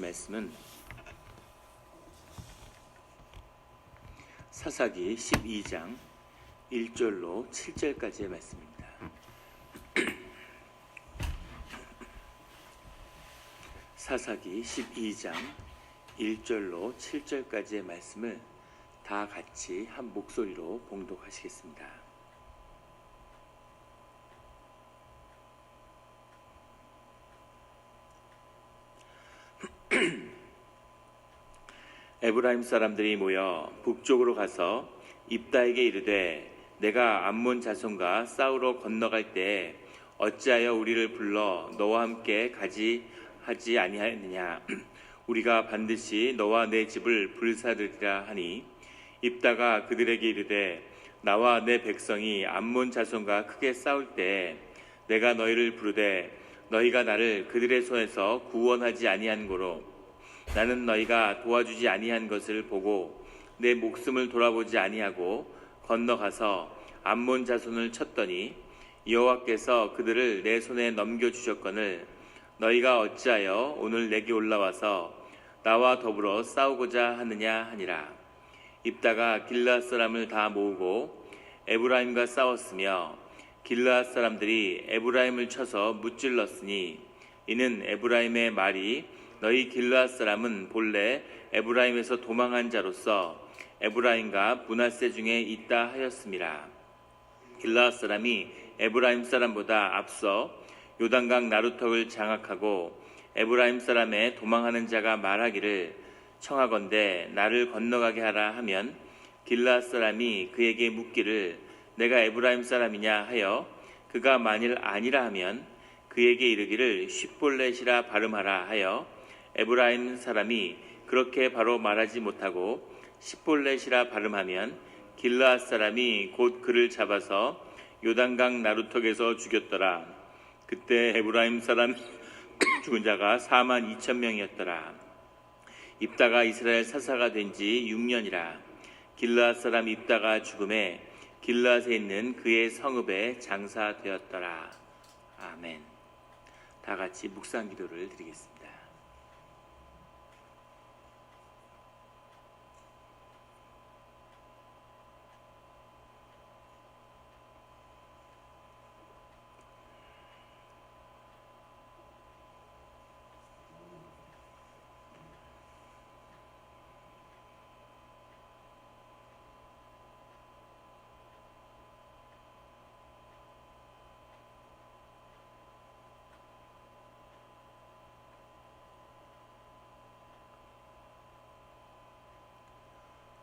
말씀은 사사기 12장 1절로 7절까지의 말씀입니다. 사사기 12장 1절로 7절까지의 말씀을 다 같이 한 목소리로 봉독하시겠습니다. 에브라임 사람들이 모여 북쪽으로 가서 입다에게 이르되 내가 암몬 자손과 싸우러 건너갈 때 어찌하여 우리를 불러 너와 함께 가지 하지 아니하였느냐. 우리가 반드시 너와 내 집을 불사르리라 하니 입다가 그들에게 이르되 나와 내 백성이 암몬 자손과 크게 싸울 때 내가 너희를 부르되 너희가 나를 그들의 손에서 구원하지 아니한 고로 나는 너희가 도와주지 아니한 것을 보고 내 목숨을 돌아보지 아니하고 건너가서 암몬 자손을 쳤더니 여호와께서 그들을 내 손에 넘겨주셨거늘 너희가 어찌하여 오늘 내게 올라와서 나와 더불어 싸우고자 하느냐 하니라. 입다가 길르앗 사람을 다 모으고 에브라임과 싸웠으며 길르앗 사람들이 에브라임을 쳐서 무찔렀으니 이는 에브라임의 말이 너희 길르앗 사람은 본래 에브라임에서 도망한 자로서 에브라임과 므낫세 중에 있다 하였음이라. 길르앗 사람이 에브라임 사람보다 앞서 요단강 나루턱을 장악하고 에브라임 사람의 도망하는 자가 말하기를 청하건대 나를 건너가게 하라 하면 길르앗 사람이 그에게 묻기를 내가 에브라임 사람이냐 하여 그가 만일 아니라 하면 그에게 이르기를 쉿볼렛이라 발음하라 하여 에브라임 사람이 그렇게 바로 말하지 못하고 쉿볼렛이라 발음하면 길르앗 사람이 곧 그를 잡아서 요단강 나루턱에서 죽였더라. 그때 에브라임 사람 죽은 자가 42,000명이었더라. 입다가 이스라엘 사사가 된 지 6년이라. 길르앗 사람 입다가 죽음에 길르앗에 있는 그의 성읍에 장사되었더라. 아멘. 다 같이 묵상 기도를 드리겠습니다.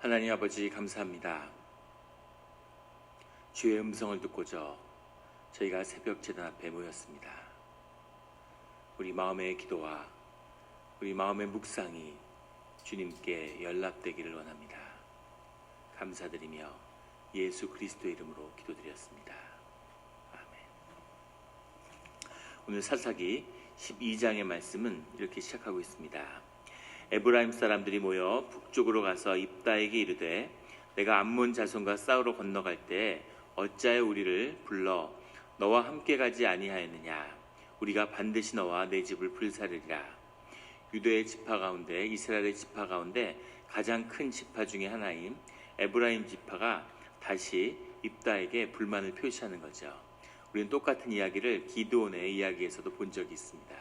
하나님 아버지 감사합니다. 주의 음성을 듣고자 저희가 새벽 제단 앞에 모였습니다. 우리 마음의 기도와 우리 마음의 묵상이 주님께 연락되기를 원합니다. 감사드리며 예수 그리스도의 이름으로 기도드렸습니다. 아멘. 오늘 사사기 12장의 말씀은 이렇게 시작하고 있습니다. 에브라임 사람들이 모여 북쪽으로 가서 입다에게 이르되 내가 암몬 자손과 싸우러 건너갈 때 어찌하여 우리를 불러 너와 함께 가지 아니하였느냐. 우리가 반드시 너와 내 집을 불사르리라. 유대의 지파 가운데 이스라엘의 지파 가운데 가장 큰 지파 중에 하나인 에브라임 지파가 다시 입다에게 불만을 표시하는 거죠. 우리는 똑같은 이야기를 기드온의 이야기에서도 본 적이 있습니다.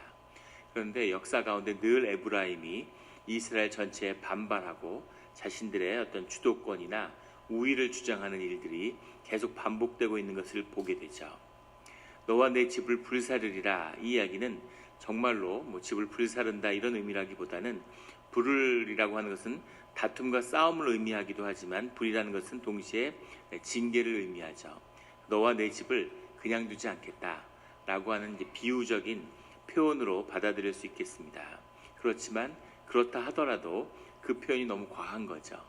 그런데 역사 가운데 늘 에브라임이 이스라엘 전체에 반발하고 자신들의 어떤 주도권이나 우위를 주장하는 일들이 계속 반복되고 있는 것을 보게 되죠. 너와 내 집을 불사르리라. 이 이야기는 정말로 집을 불사른다 이런 의미라기보다는 불이라고 하는 것은 다툼과 싸움을 의미하기도 하지만 불이라는 것은 동시에 징계를 의미하죠. 너와 내 집을 그냥 두지 않겠다라고 하는 이제 비유적인 표현으로 받아들일 수 있겠습니다. 그렇지만 그렇다 하더라도 그 표현이 너무 과한 거죠.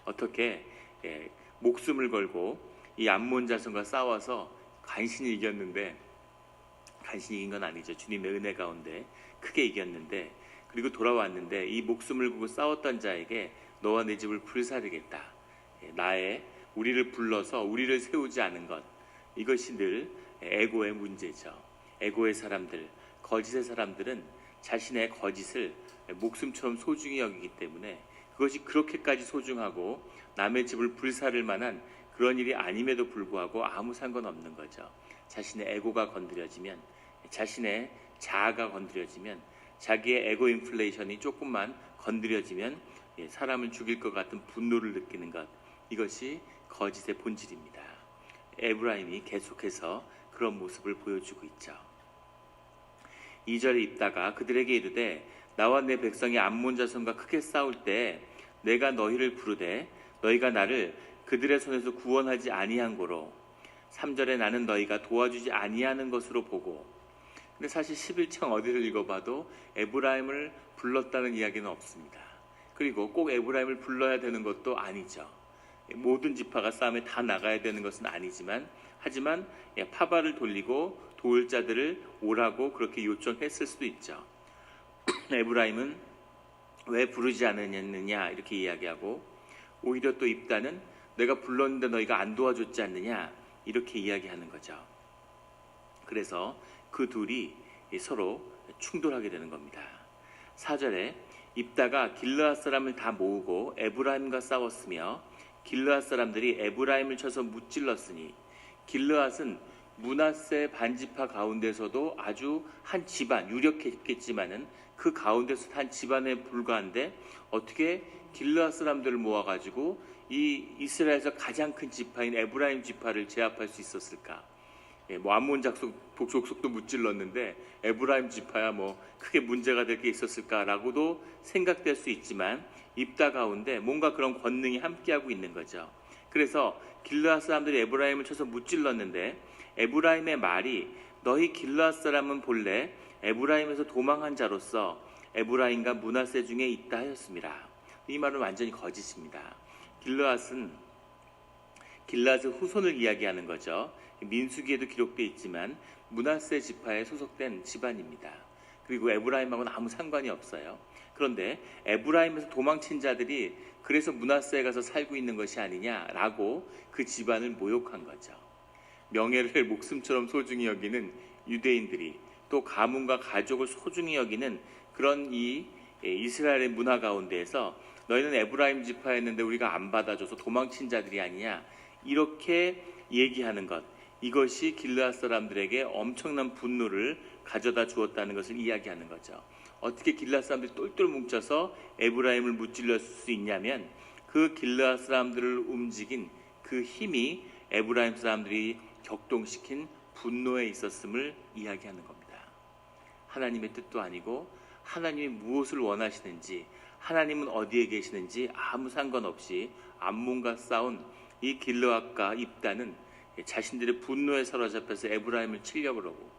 어떻게 목숨을 걸고 이 암몬 자손과 싸워서 간신히 이겼는데, 간신히 이긴 건 아니죠. 주님의 은혜 가운데 크게 이겼는데, 그리고 돌아왔는데 이 목숨을 걸고 싸웠던 자에게 너와 내 집을 불사르겠다. 우리를 불러서 우리를 세우지 않은 것, 이것이 늘 에고의 문제죠. 에고의 사람들, 거짓의 사람들은 자신의 거짓을 목숨처럼 소중히 여기기 때문에 그것이 그렇게까지 소중하고 남의 집을 불살을 만한 그런 일이 아님에도 불구하고 아무 상관없는 거죠. 자신의 에고가 건드려지면, 자신의 자아가 건드려지면, 자기의 에고 인플레이션이 조금만 건드려지면 사람을 죽일 것 같은 분노를 느끼는 것, 이것이 거짓의 본질입니다. 에브라임이 계속해서 그런 모습을 보여주고 있죠. 2절에 입다가 그들에게 이르되 나와 내 백성이 암몬 자손과 크게 싸울 때 내가 너희를 부르되 너희가 나를 그들의 손에서 구원하지 아니한 고로 3절에 나는 너희가 도와주지 아니하는 것으로 보고. 근데 사실 11장 어디를 읽어봐도 에브라임을 불렀다는 이야기는 없습니다. 그리고 꼭 에브라임을 불러야 되는 것도 아니죠. 모든 지파가 싸움에 다 나가야 되는 것은 아니지만, 하지만 파발을 돌리고 도울 자들을 오라고 그렇게 요청했을 수도 있죠. 에브라임은 왜 부르지 않느냐 이렇게 이야기하고, 오히려 또 입다는 내가 불렀는데 너희가 안 도와줬지 않느냐 이렇게 이야기하는 거죠. 그래서 그 둘이 서로 충돌하게 되는 겁니다. 4절에 입다가 길르앗 사람을 다 모으고 에브라임과 싸웠으며 길르앗 사람들이 에브라임을 쳐서 무찔렀으니, 길르앗은 므낫세 반지파 가운데서도 아주 한 집안, 유력했겠지만은 그 가운데서 한 집안에 불과한데 어떻게 길르앗 사람들을 모아가지고 이 이스라엘에서 가장 큰 지파인 에브라임 지파를 제압할 수 있었을까? 뭐 암몬 족속도 무찔렀는데 에브라임 지파야 뭐 크게 문제가 될 게 있었을까라고도 생각될 수 있지만, 입다 가운데 뭔가 그런 권능이 함께하고 있는 거죠. 그래서 길르앗 사람들이 에브라임을 쳐서 무찔렀는데 에브라임의 말이 너희 길르앗 사람은 본래 에브라임에서 도망한 자로서 에브라임과 므낫세 중에 있다 하였습니다. 이 말은 완전히 거짓입니다. 길르앗의 후손을 이야기하는 거죠. 민수기에도 기록되어 있지만 므낫세 지파에 소속된 집안입니다. 그리고 에브라임하고는 아무 상관이 없어요. 그런데 에브라임에서 도망친 자들이 그래서 므낫세에 가서 살고 있는 것이 아니냐라고 그 집안을 모욕한 거죠. 명예를 목숨처럼 소중히 여기는 유대인들이 또 가문과 가족을 소중히 여기는 그런 이 이스라엘의 문화 가운데에서 너희는 에브라임 지파였는데 우리가 안 받아줘서 도망친 자들이 아니냐 이렇게 얘기하는 것, 이것이 길르앗 사람들에게 엄청난 분노를 가져다 주었다는 것을 이야기하는 거죠. 어떻게 길르앗 사람들이 똘똘 뭉쳐서 에브라임을 무찔렀을 수 있냐면 그 길르앗 사람들을 움직인 그 힘이 에브라임 사람들이 격동시킨 분노에 있었음을 이야기하는 겁니다. 하나님의 뜻도 아니고 하나님이 무엇을 원하시는지, 하나님은 어디에 계시는지 아무 상관없이 암몬과 싸운 이 길르앗과 입다는 자신들의 분노에 사로잡혀서 에브라임을 치려고 그러고,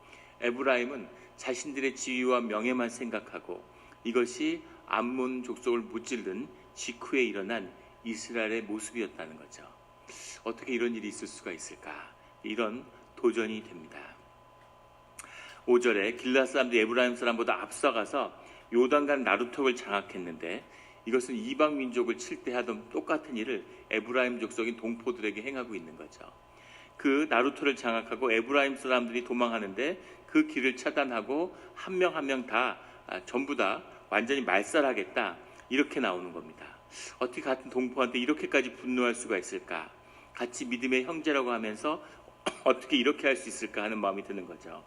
에브라임은 자신들의 지위와 명예만 생각하고, 이것이 암몬 족속을 무찔른 직후에 일어난 이스라엘의 모습이었다는 거죠. 어떻게 이런 일이 있을 수가 있을까? 이런 도전이 됩니다. 5절에 길르앗 사람들이 에브라임 사람보다 앞서가서 요단강 나루턱을 장악했는데, 이것은 이방 민족을 칠 때 하던 똑같은 일을 에브라임 족속인 동포들에게 행하고 있는 거죠. 그 나루토를 장악하고 에브라임 사람들이 도망하는데 그 길을 차단하고 한 명 한 명 다 전부 다 완전히 말살하겠다 이렇게 나오는 겁니다. 어떻게 같은 동포한테 이렇게까지 분노할 수가 있을까? 같이 믿음의 형제라고 하면서 어떻게 이렇게 할 수 있을까 하는 마음이 드는 거죠.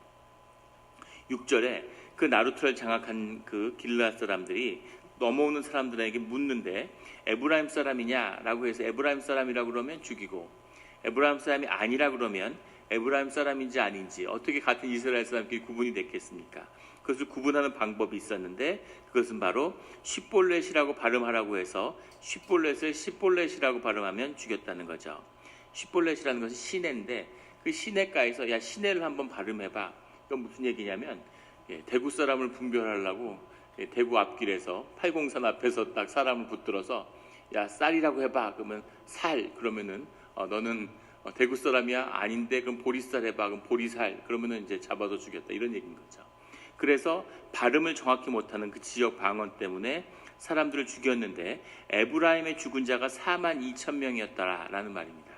6절에 그 나루토를 장악한 그 길르앗 사람들이 넘어오는 사람들에게 묻는데 에브라임 사람이냐라고 해서 에브라임 사람이라고 그러면 죽이고, 에브라임 사람이 아니라 그러면 에브라임 사람인지 아닌지 어떻게 같은 이스라엘 사람끼리 구분이 됐겠습니까? 그것을 구분하는 방법이 있었는데 그것은 바로 쉿볼렛이라고 발음하라고 해서 쉿볼렛을 쉿볼렛이라고 발음하면 죽였다는 거죠. 쉿볼렛이라는 것은 시내인데 그 시내가에서 야 시내를 한번 발음해봐. 이건 무슨 얘기냐면 대구 사람을 분별하려고 대구 앞길에서 803 앞에서 딱 사람을 붙들어서 야 쌀이라고 해봐. 그러면 살 그러면은 너는 대구 사람이야? 아닌데 그럼 보리쌀 해봐. 그럼 보리살 그러면은 이제 잡아서 죽였다 이런 얘기인 거죠. 그래서 발음을 정확히 못하는 그 지역 방언 때문에 사람들을 죽였는데 에브라임의 죽은 자가 42,000명이었다라는 말입니다.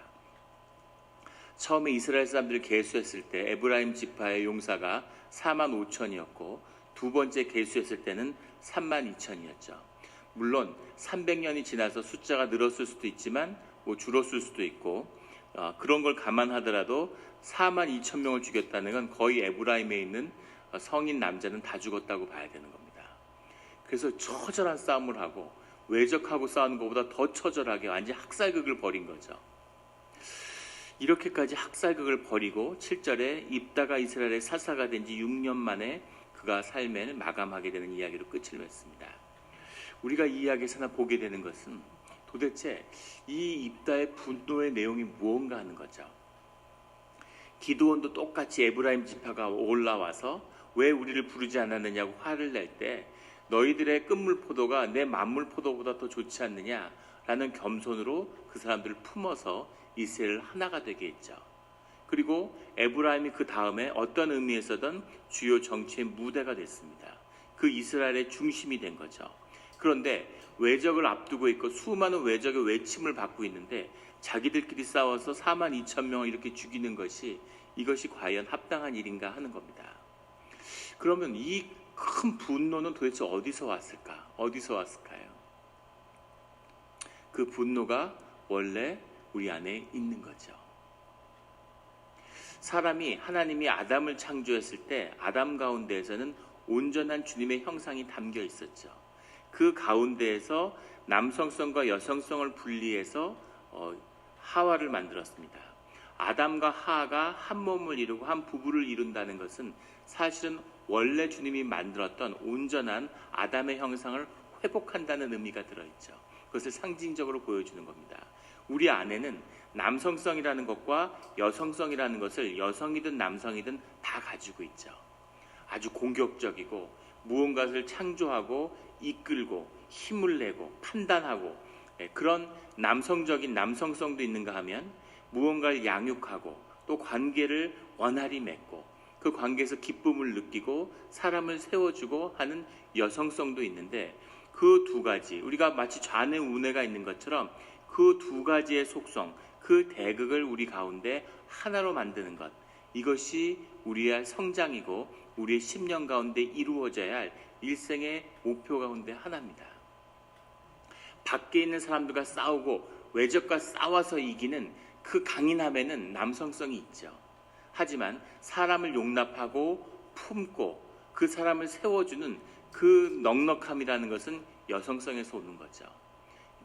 처음에 이스라엘 사람들을 계수했을 때 에브라임 지파의 용사가 45,000이었고 두 번째 계수했을 때는 32,000이었죠. 물론 300년이 지나서 숫자가 늘었을 수도 있지만 줄었을 수도 있고 그런 걸 감안하더라도 42,000명을 죽였다는 건 거의 에브라임에 있는 성인 남자는 다 죽었다고 봐야 되는 겁니다. 그래서 처절한 싸움을 하고 외적하고 싸우는 것보다 더 처절하게 완전 학살극을 벌인 거죠. 이렇게까지 학살극을 벌이고 7절에 입다가 이스라엘의 사사가 된 지 6년 만에 그가 삶을 마감하게 되는 이야기로 끝을 맺습니다. 우리가 이 이야기에서 보게 되는 것은 도대체 이 입다의 분노의 내용이 무언가 하는 거죠. 기드온도 똑같이 에브라임 지파가 올라와서 왜 우리를 부르지 않았느냐고 화를 낼 때 너희들의 끝물 포도가 내 만물 포도보다 더 좋지 않느냐라는 겸손으로 그 사람들을 품어서 이스라엘을 하나가 되게 했죠. 그리고 에브라임이 그 다음에 어떤 의미에서든 주요 정치의 무대가 됐습니다. 그 이스라엘의 중심이 된 거죠. 그런데 외적을 앞두고 있고 수많은 외적의 외침을 받고 있는데 자기들끼리 싸워서 42,000명을 이렇게 죽이는 것이 이것이 과연 합당한 일인가 하는 겁니다. 그러면 이 큰 분노는 도대체 어디서 왔을까? 어디서 왔을까요? 그 분노가 원래 우리 안에 있는 거죠. 사람이 하나님이 아담을 창조했을 때 아담 가운데에서는 온전한 주님의 형상이 담겨 있었죠. 그 가운데에서 남성성과 여성성을 분리해서 하와를 만들었습니다. 아담과 하와가 한 몸을 이루고 한 부부를 이룬다는 것은 사실은 원래 주님이 만들었던 온전한 아담의 형상을 회복한다는 의미가 들어있죠. 그것을 상징적으로 보여주는 겁니다. 우리 안에는 남성성이라는 것과 여성성이라는 것을 여성이든 남성이든 다 가지고 있죠. 아주 공격적이고 무언가를 창조하고 이끌고 힘을 내고 판단하고 그런 남성적인 남성성도 있는가 하면 무언가를 양육하고 또 관계를 원활히 맺고 그 관계에서 기쁨을 느끼고 사람을 세워주고 하는 여성성도 있는데 그 두 가지 우리가 마치 좌뇌 우뇌가 있는 것처럼 그 두 가지의 속성 그 대극을 우리 가운데 하나로 만드는 것 이것이 우리의 성장이고 우리의 10년 가운데 이루어져야 할 일생의 목표 가운데 하나입니다. 밖에 있는 사람들과 싸우고 외적과 싸워서 이기는 그 강인함에는 남성성이 있죠. 하지만 사람을 용납하고 품고 그 사람을 세워주는 그 넉넉함이라는 것은 여성성에서 오는 거죠.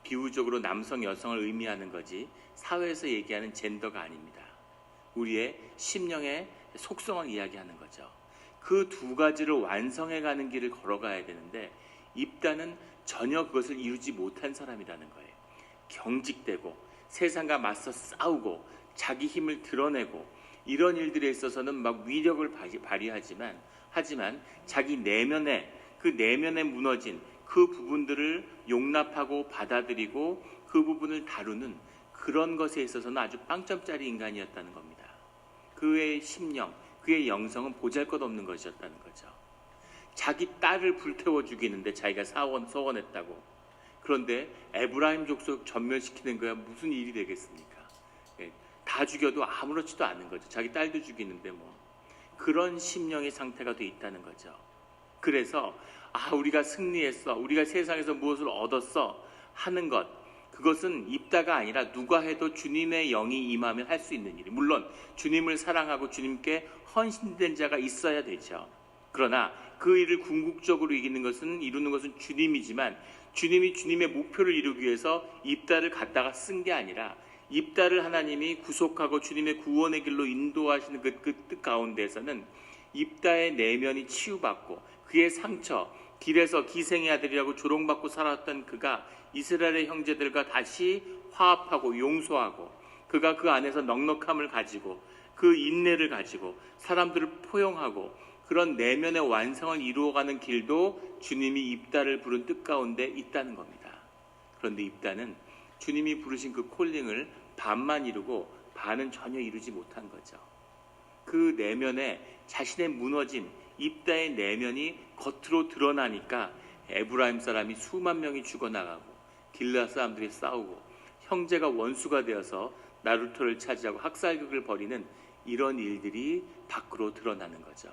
비유적으로 남성, 여성을 의미하는 거지 사회에서 얘기하는 젠더가 아닙니다. 우리의 심령의 속성을 이야기하는 거죠. 그 두 가지를 완성해가는 길을 걸어가야 되는데 입다는 전혀 그것을 이루지 못한 사람이라는 거예요. 경직되고 세상과 맞서 싸우고 자기 힘을 드러내고 이런 일들에 있어서는 막 위력을 발휘하지만 하지만 자기 내면에 그 내면에 무너진 그 부분들을 용납하고 받아들이고 그 부분을 다루는 그런 것에 있어서는 아주 빵점짜리 인간이었다는 겁니다. 그의 심령, 그의 영성은 보잘것없는 것이었다는 거죠. 자기 딸을 불태워 죽이는데 자기가 서원했다고. 그런데 에브라임 족속 전멸시키는 거야 무슨 일이 되겠습니까? 다 죽여도 아무렇지도 않은 거죠. 자기 딸도 죽이는데 그런 심령의 상태가 돼 있다는 거죠. 그래서 우리가 승리했어, 우리가 세상에서 무엇을 얻었어 하는 것 그것은 입다가 아니라 누가 해도 주님의 영이 임하면 할 수 있는 일이 물론 주님을 사랑하고 주님께 헌신된 자가 있어야 되죠. 그러나 그 일을 궁극적으로 이루는 것은 주님이지만 주님이 주님의 목표를 이루기 위해서 입다를 갖다가 쓴 게 아니라 입다를 하나님이 구속하고 주님의 구원의 길로 인도하시는 그 뜻 가운데에서는 입다의 내면이 치유받고 그의 상처, 길에서 기생의 아들이라고 조롱받고 살았던 그가 이스라엘의 형제들과 다시 화합하고 용서하고 그가 그 안에서 넉넉함을 가지고 그 인내를 가지고 사람들을 포용하고 그런 내면의 완성을 이루어가는 길도 주님이 입다를 부른 뜻 가운데 있다는 겁니다. 그런데 입다는 주님이 부르신 그 콜링을 반만 이루고 반은 전혀 이루지 못한 거죠. 그 내면에 자신의 무너진 입다의 내면이 겉으로 드러나니까 에브라임 사람이 수만 명이 죽어나가고 길르앗 사람들이 싸우고 형제가 원수가 되어서 나루토를 차지하고 학살극을 벌이는 이런 일들이 밖으로 드러나는 거죠.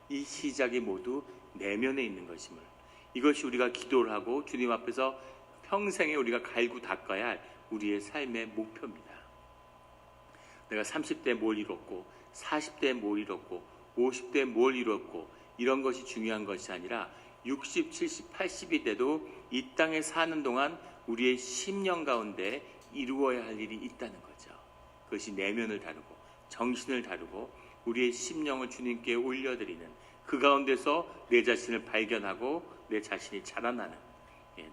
이 시작이 모두 내면에 있는 것임을, 이것이 우리가 기도를 하고 주님 앞에서 평생에 우리가 갈고 닦아야 할 우리의 삶의 목표입니다. 내가 30대에 뭘 이뤘고 40대에 뭘 이뤘고 50대에 뭘 이뤘고 이런 것이 중요한 것이 아니라 60, 70, 80이 돼도 이 땅에 사는 동안 우리의 심령 가운데 이루어야 할 일이 있다는 거죠. 그것이 내면을 다루고 정신을 다루고 우리의 심령을 주님께 올려드리는, 그 가운데서 내 자신을 발견하고 내 자신이 자라나는,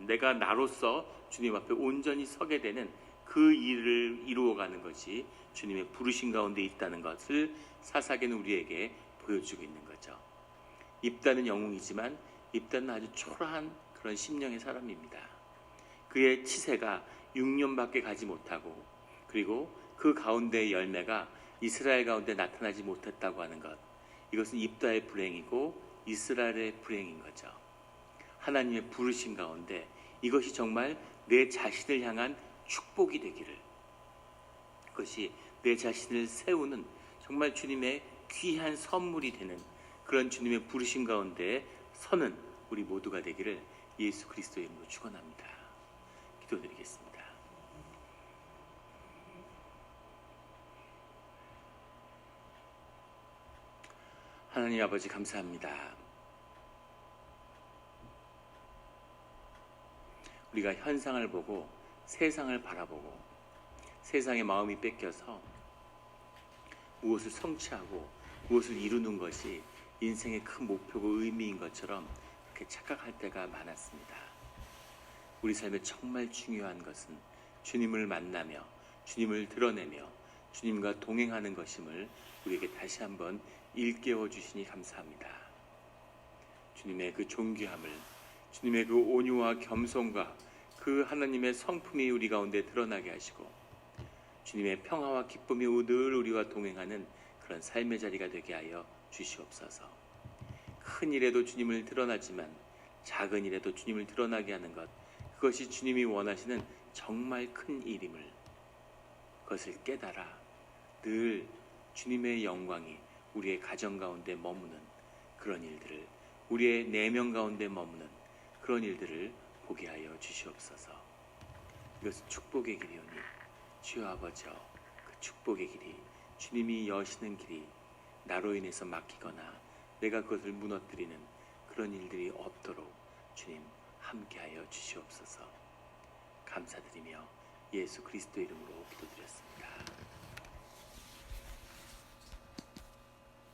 내가 나로서 주님 앞에 온전히 서게 되는 그 일을 이루어가는 것이 주님의 부르신 가운데 있다는 것을 사사기는 우리에게 보여주고 있는 거죠. 입다는 영웅이지만 입다는 아주 초라한 그런 심령의 사람입니다. 그의 치세가 6년밖에 가지 못하고, 그리고 그 가운데의 열매가 이스라엘 가운데 나타나지 못했다고 하는 것, 이것은 입다의 불행이고 이스라엘의 불행인 거죠. 하나님의 부르신 가운데 이것이 정말 내 자신을 향한 축복이 되기를, 그것이 내 자신을 세우는 정말 주님의 귀한 선물이 되는 그런 주님의 부르신 가운데 서는 우리 모두가 되기를 예수 그리스도의 이름으로 축원합니다. 기도드리겠습니다. 하나님 아버지 감사합니다. 우리가 현상을 보고 세상을 바라보고 세상의 마음이 뺏겨서 무엇을 성취하고 무엇을 이루는 것이 인생의 큰 목표고 의미인 것처럼 그렇게 착각할 때가 많았습니다. 우리 삶에 정말 중요한 것은 주님을 만나며 주님을 드러내며 주님과 동행하는 것임을 우리에게 다시 한번 일깨워 주시니 감사합니다. 주님의 그 존귀함을, 주님의 그 온유와 겸손과 그 하나님의 성품이 우리 가운데 드러나게 하시고 주님의 평화와 기쁨이 늘 우리와 동행하는 그런 삶의 자리가 되게 하여 주시옵소서. 큰 일에도 주님을 드러나지만 작은 일에도 주님을 드러나게 하는 것, 그것이 주님이 원하시는 정말 큰 일임을, 그것을 깨달아 늘 주님의 영광이 우리의 가정 가운데 머무는 그런 일들을, 우리의 내면 가운데 머무는 그런 일들을 보게 하여 주시옵소서. 이것은 축복의 길이오니 주여 아버지여, 그 축복의 길이, 주님이 여시는 길이 나로 인해서 막히거나 내가 그것을 무너뜨리는 그런 일들이 없도록 주님 함께하여 주시옵소서. 감사드리며 예수 그리스도 이름으로 기도드렸습니다.